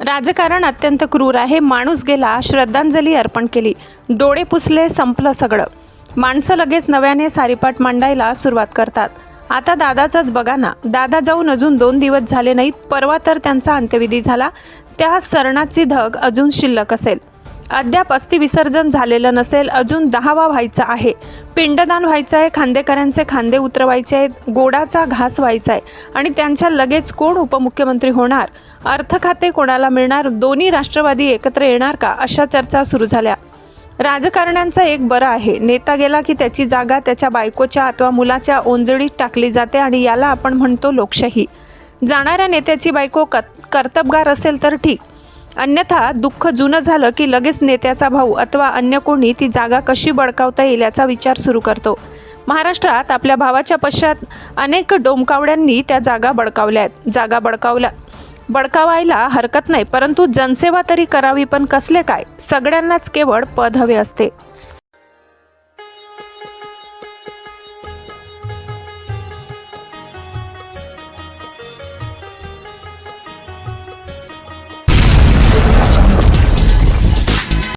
राजकारण अत्यंत क्रूर आहे. माणूस गेला, श्रद्धांजली अर्पण केली, डोळे पुसले, संपलं सगळं. माणसं लगेच नव्याने सारीपाट मांडायला सुरुवात करतात. आता दादाचंच बघा ना. दादा जाऊन अजून 2 दिवस झाले नाहीत. परवा तर त्यांचा अंत्यविधी झाला. त्या सरणाची धग अजून शिल्लक असेल. अद्याप अस्थि विसर्जन झालेलं नसेल. अजून 10वा व्हायचा आहे. पिंडदान व्हायचं आहे. खांदेकरांचे खांदे उतरवायचे आहेत. गोडाचा घास व्हायचा आहे. आणि त्यांच्या लगेच कोण उपमुख्यमंत्री होणार, अर्थ खाते कोणाला मिळणार, दोन्ही राष्ट्रवादी एकत्र येणार का, अशा चर्चा सुरू झाल्या. राजकारण्यांचं एक बरं आहे, नेता गेला की त्याची जागा त्याच्या बायकोच्या अथवा मुलाच्या ओंजळीत टाकली जाते आणि याला आपण म्हणतो लोकशाही. जाणाऱ्या नेत्याची बायको कर्तबगार असेल तर ठीक, अन्यथा दुःख जुनं झालं की लगेच नेत्याचा भाऊ अथवा अन्य कोणी ती जागा कशी बळकावता येईल याचा विचार सुरू करतो. महाराष्ट्रात आपल्या भावाच्या पश्चात अनेक डोमकावड्यांनी त्या जागा बळकावल्या आहेत. जागा बळकावायला हरकत नाही, परंतु जनसेवा तरी करावी. पण कसले काय? सगळ्यांनाच केवळ पद हवे असते.